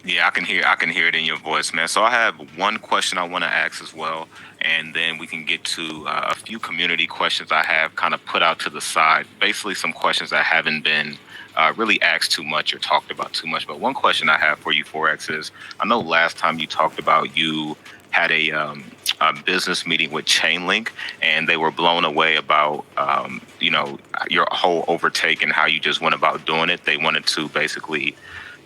Yeah, I can hear it in your voice, man. So I have one question I want to ask as well, and then we can get to a few community questions I have kind of put out to the side. Basically, some questions that haven't been really asked too much or talked about too much. But one question I have for you, Forex, is I know last time you talked about you had a business meeting with Chainlink, and they were blown away about your whole overtake and how you just went about doing it. They wanted to basically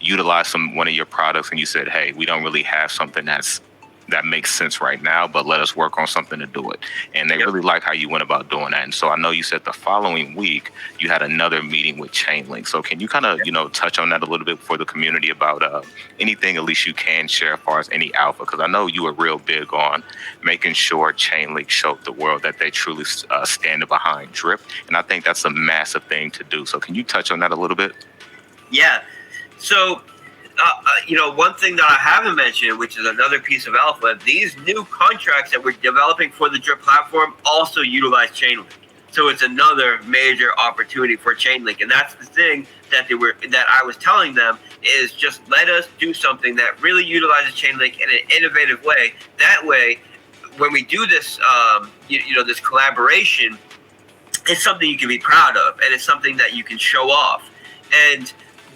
utilize one of your products, and you said, hey, we don't really have something that makes sense right now, but let us work on something to do it. And they Yep. really like how you went about doing that. And so I know you said the following week you had another meeting with Chainlink. So can you kind of touch on that a little bit for the community about anything at least you can share as far as any alpha? Because I know you were real big on making sure Chainlink showed the world that they truly stand behind Drip, and I think that's a massive thing to do. So can you touch on that a little bit? Yeah. So, one thing that I haven't mentioned, which is another piece of alpha, these new contracts that we're developing for the Drip platform also utilize Chainlink. So it's another major opportunity for Chainlink, and that's the thing that I was telling them is just let us do something that really utilizes Chainlink in an innovative way. That way, when we do this, this collaboration, it's something you can be proud of, and it's something that you can show off. And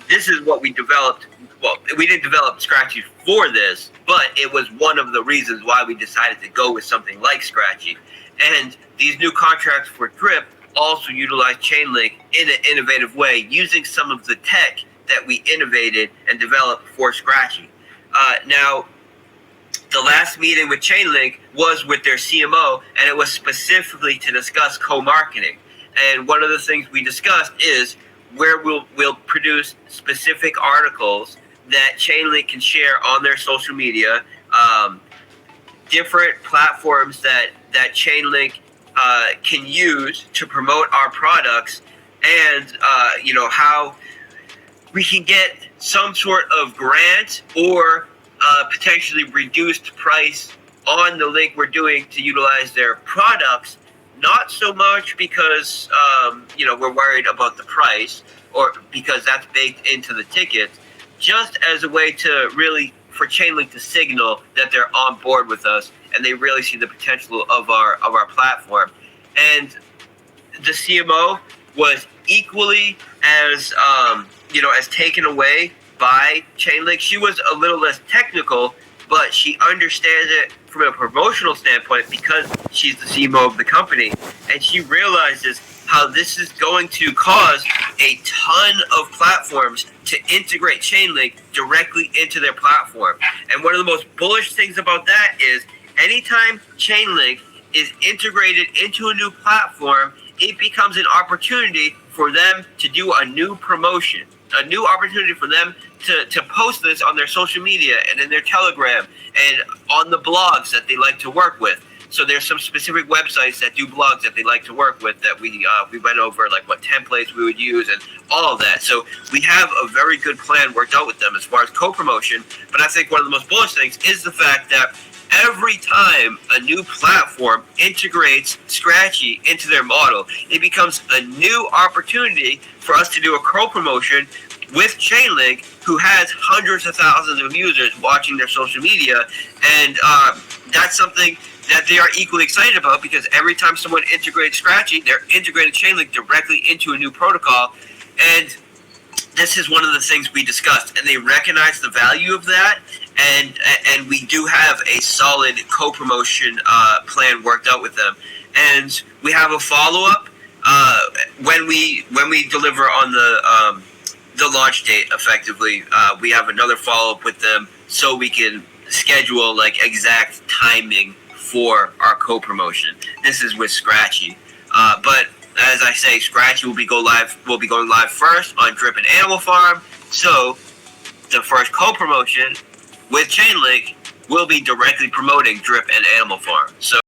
this is what we developed. Well, we didn't develop Scratchy for this, but it was one of the reasons why we decided to go with something like Scratchy. And these new contracts for Drip also utilize Chainlink in an innovative way, using some of the tech that we innovated and developed for Scratchy. Now, the last meeting with Chainlink was with their CMO, and it was specifically to discuss co-marketing. And one of the things we discussed is where we'll produce specific articles that Chainlink can share on their social media, different platforms that Chainlink can use to promote our products, and how we can get some sort of grant or potentially reduced price on the link we're doing to utilize their products. Not so much because we're worried about the price, or because that's baked into the ticket, just as a way to really for Chainlink to signal that they're on board with us and they really see the potential of our platform. And the CMO was equally as as taken away by Chainlink. She was a little less technical, but she understands it from a promotional standpoint because she's the CMO of the company, and she realizes how this is going to cause a ton of platforms to integrate Chainlink directly into their platform. And one of the most bullish things about that is anytime Chainlink is integrated into a new platform, it becomes an opportunity for them to do a new promotion, a new opportunity for them to post this on their social media and in their Telegram and on the blogs that they like to work with. So there's some specific websites that do blogs that they like to work with that we went over, like what templates we would use and all of that. So we have a very good plan worked out with them as far as co-promotion. But I think one of the most bullish things is the fact that every time a new platform integrates Scratchy into their model, it becomes a new opportunity for us to do a co-promotion with Chainlink, who has hundreds of thousands of users watching their social media. And that's something that they are equally excited about, because every time someone integrates Scratchy, they're integrating Chainlink directly into a new protocol. And this is one of the things we discussed, and they recognize the value of that. And we do have a solid co-promotion plan worked out with them. And we have a follow-up when we deliver on the launch date effectively. We have another follow-up with them so we can schedule like exact timing for our co-promotion. This is with Scratchy, but as I say, Scratchy will be going live first on Drip and Animal Farm. So the first co-promotion with Chainlink will be directly promoting Drip and Animal Farm. So